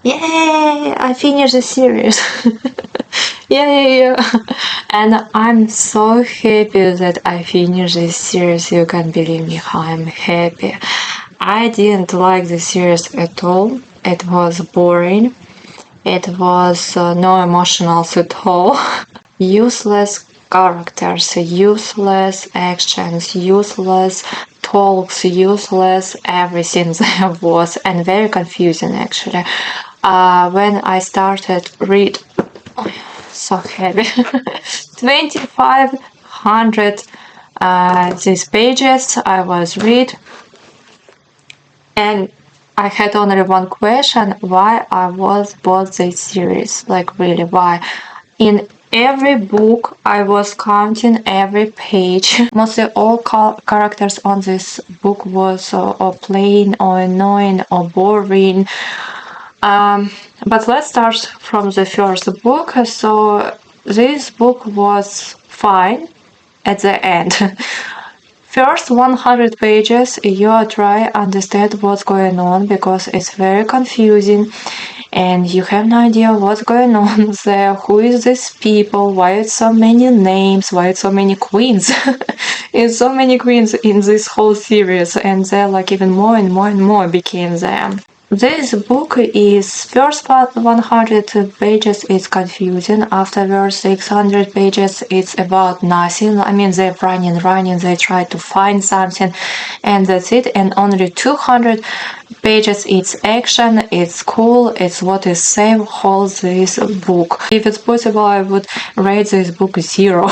Yay! I finished the series. Yay! And I'm so happy that I finished this series. You can't believe me how I'm happy. I didn't like the series at all. It was boring. It was no emotionals at all. Useless characters, useless actions, useless talks, useless everything there was, and very confusing actually. When I started read, oh, so heavy, 2500 these pages I was read, and I had only one question: why I was bought this series? Like really, why? In every book I was counting every page. Mostly all characters on this book was or plain or annoying or boring. But let's start from the first book. So this book was fine at the end. First 100 pages you try understand what's going on because it's very confusing and you have no idea what's going on there, who is these people, why it's so many names, why it's so many queens. It's so many queens in this whole series, and they're like even more and more and more became them. This book is first 100 pages is confusing, afterwards 600 pages it's about nothing. I mean, they're running, they try to find something, and that's it. And only 200 pages it's action, it's cool, it's what is same whole this book. If it's possible, I would rate this book 0.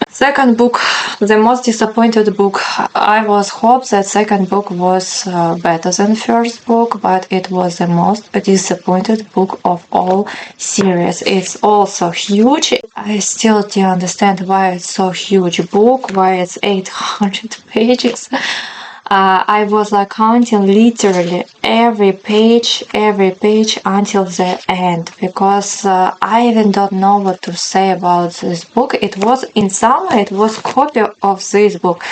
Second book, the most disappointed book. I was hoped that second book was better than first book, but it was the most disappointed book of all series. It's also huge. I still don't understand why it's so huge book, why it's 800 pages. I was like counting literally every page until the end, because I even don't know what to say about this book. It was in summer, it was copy of this book.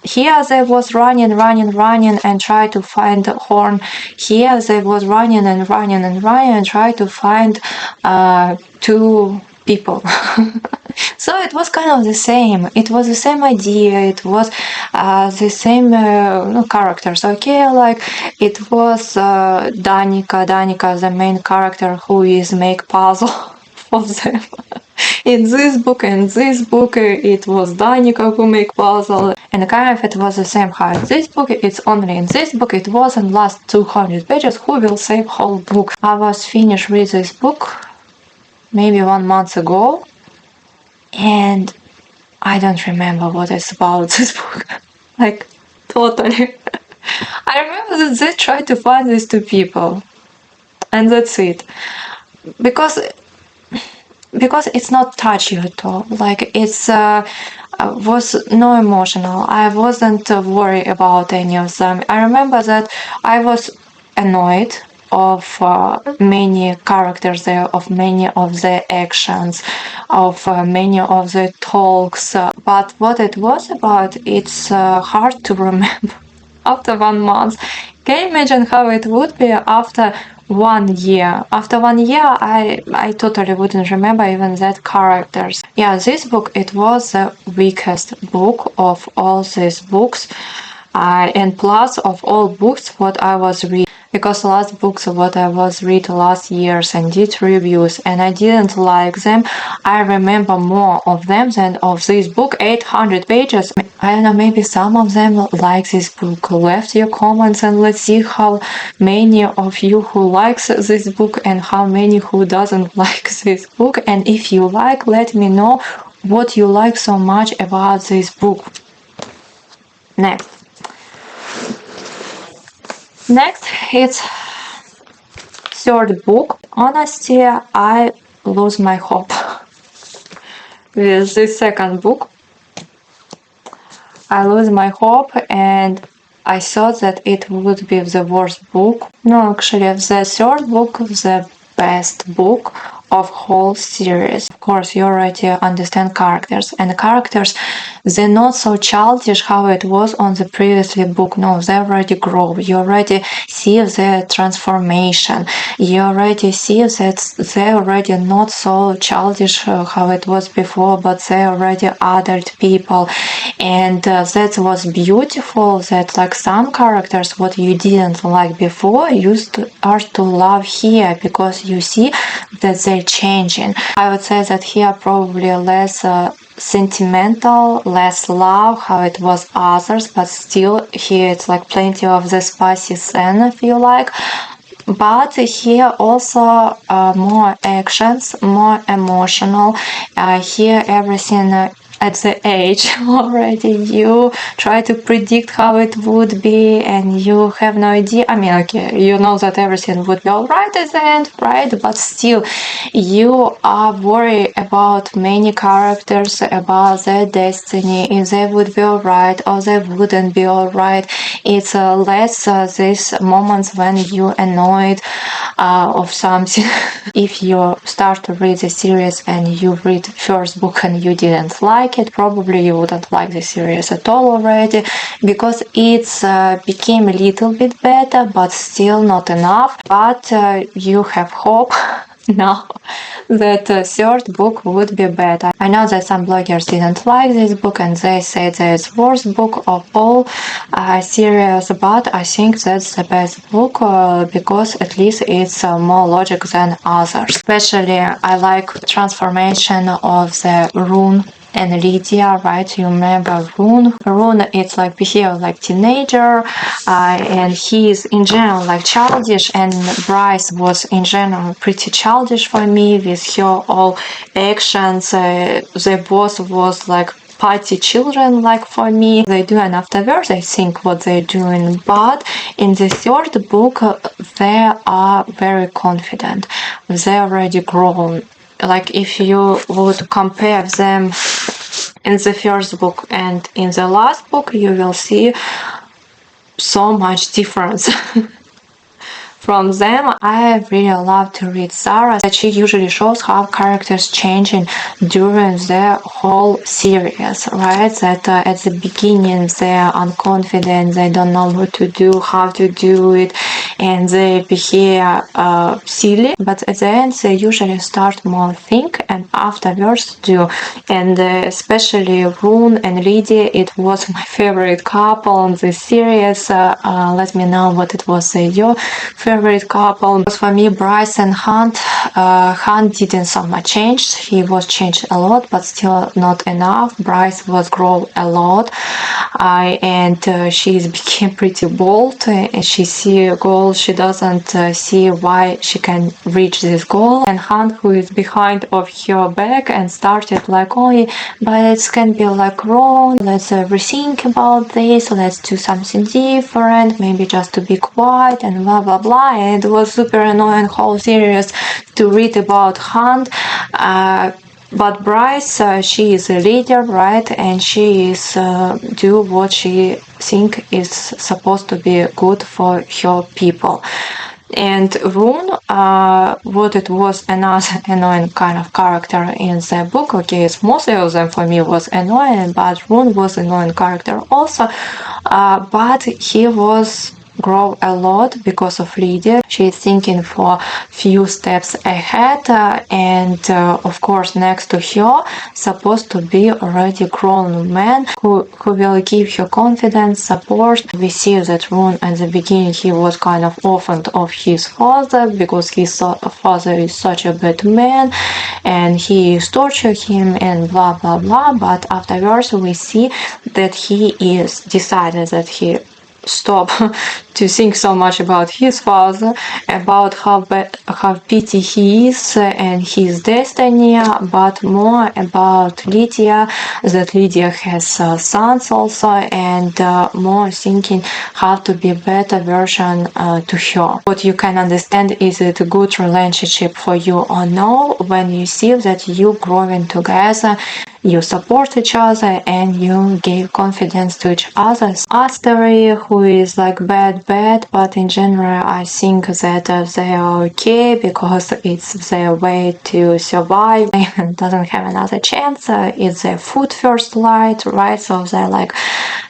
Here they was running and try to find the horn. Here they was running and try to find two people. So it was kind of the same. It was the same idea. It was the same characters. Okay, like it was Danica, the main character, who is make puzzle for them. In this book and this book, it was Danica who make puzzle, and kind of it was the same how in this book. It's only in this book. It wasn't last 200 pages. Who will save whole book? I was finished with this book maybe 1 month ago, and I don't remember what it's about this book. Like, totally. I remember that they tried to find these two people, and that's it. Because it's not touchy at all. Like, it's was no emotional. I wasn't worried about any of them. I remember that I was annoyed of many characters there, of many of the actions, of many of the talks, but what it was about, it's hard to remember after 1 month. Can you imagine how it would be after 1 year? After 1 year, I totally wouldn't remember even that characters. Yeah, this book, it was the weakest book of all these books, and plus of all books what I was reading. Because last books what I was read last years and did reviews and I didn't like them. I remember more of them than of this book, 800 pages. I don't know, maybe some of them like this book. Left your comments and let's see how many of you who likes this book and how many who doesn't like this book. And if you like, let me know what you like so much about this book. Next, it's third book. Honestly, I lose my hope with this second book. I lose my hope, and I thought that it would be the worst book. No, actually, the third book, the best book of whole series. Of course, you already understand characters, and the characters, they're not so childish how it was on the previously book. No, they already grow. You already see their transformation. You already see that they're already not so childish how it was before, but they're already adult people. And that was beautiful, that like some characters what you didn't like before you start to love here, because you see that they're changing. I would say that here probably less sentimental, less love how it was others, but still here it's like plenty of the spicy scene, I feel like. But here also more actions, more emotional. Here everything at the age already you try to predict how it would be, and you have no idea. I mean, okay, you know that everything would be alright at the end, right? But still you are worried about many characters, about their destiny, if they would be alright or they wouldn't be alright. It's less these moments when you annoyed of something. If you start to read the series and you read first book and you didn't like it, probably you wouldn't like the series at all already, because it's became a little bit better, but still not enough. But you have hope now that third book would be better. I know that some bloggers didn't like this book and they said that it's worst book of all series, but I think that's the best book because at least it's more logic than others. Especially I like transformation of the Rune and Lydia, right? You remember Rune? Rune, it's like behave like teenager, and he is in general like childish, and Bryce was in general pretty childish for me with her all actions. They both was like party children, like for me. They do, and afterwards I think what they're doing. But in the third book, they are very confident. They're already grown. Like if you would compare them in the first book and in the last book, you will see so much difference. From them, I really love to read Sarah, that she usually shows how characters changing during the whole series, right? That at the beginning they're unconfident, they don't know what to do, how to do it, and they behave silly, but at the end they usually start more think and afterwards do. And especially Rune and Lydia, it was my favorite couple in the series. Let me know what it was your favorite couple. Because for me, Bryce and Hunt, Hunt didn't so much change. He was changed a lot, but still not enough. Bryce was grown a lot, and she became pretty bold. And she see a goal, she doesn't see why she can reach this goal. And Hunt, who is behind of her back and started like, oh, but it can be like wrong. Let's rethink about this. Let's do something different. Maybe just to be quiet and blah blah blah. And it was super annoying whole series to read about Hunt. But Bryce, she is a leader, right? And she is do what she think is supposed to be good for her people. And Rune, what it was another annoying kind of character in the book. Okay, it's mostly of them for me was annoying, but Rune was an annoying character also. But he was grow a lot because of Lydia. She's thinking for few steps ahead, and of course next to her supposed to be already grown man who will give her confidence, support. We see that Rune at the beginning he was kind of orphaned of his father because his father is such a bad man and he tortured him and blah blah blah, but afterwards we see that he is decided that he stop to think so much about his father, about how pity he is and his destiny, but more about Lydia, that Lydia has sons also, and more thinking how to be a better version to her. What you can understand, is it a good relationship for you or no, when you see that you growing together, you support each other and you give confidence to each other. Astery, who who is like bad, but in general I think that they are okay because it's their way to survive. They doesn't have another chance. It's their food first light, right? So they're like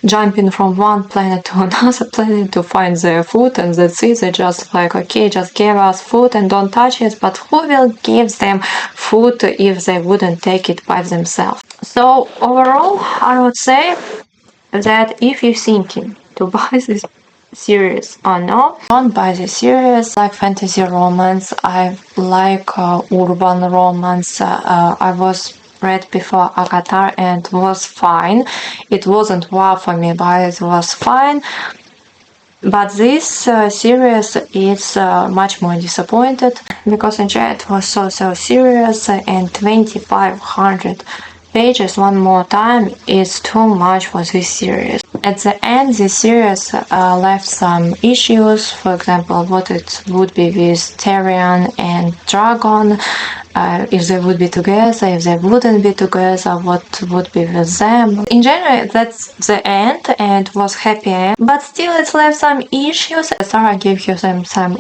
jumping from one planet to another planet to find their food, and that's it. They're just like, okay, just give us food and don't touch it. But who will give them food if they wouldn't take it by themselves? So overall, I would say that if you're thinking to buy this series or not, don't buy this series. Like fantasy romance, I like urban romance. I was read before Akatar and was fine. It wasn't wow for me, but it was fine. But this series is much more disappointed because actually it was so serious, and 2500 pages one more time is too much for this series. At the end, this series left some issues. For example, what it would be with Tyrion and Dragon, if they would be together, if they wouldn't be together, what would be with them. In general, that's the end and was happy end, but still it left some issues. Sarah gave you them some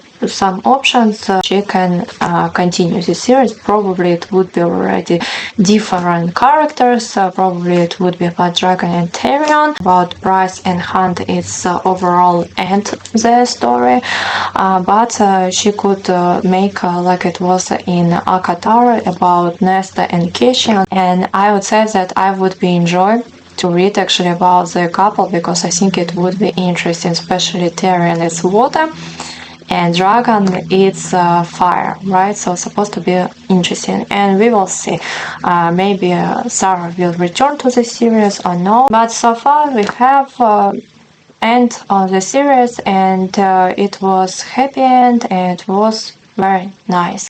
options. She can continue the series. Probably it would be already different characters. Probably it would be about Dragon and Tyrion. About Bryce and Hunt, it's overall end the story, but she could make like it was in Akatar about Nesta and Kishion, and I would say that I would be enjoyed to read actually about the couple because I think it would be interesting, especially Tyrion is water and Dragon it's fire, right? So it's supposed to be interesting, and we will see. Maybe Sarah will return to the series or no, but so far we have end of the series, and it was happy end and it was very nice.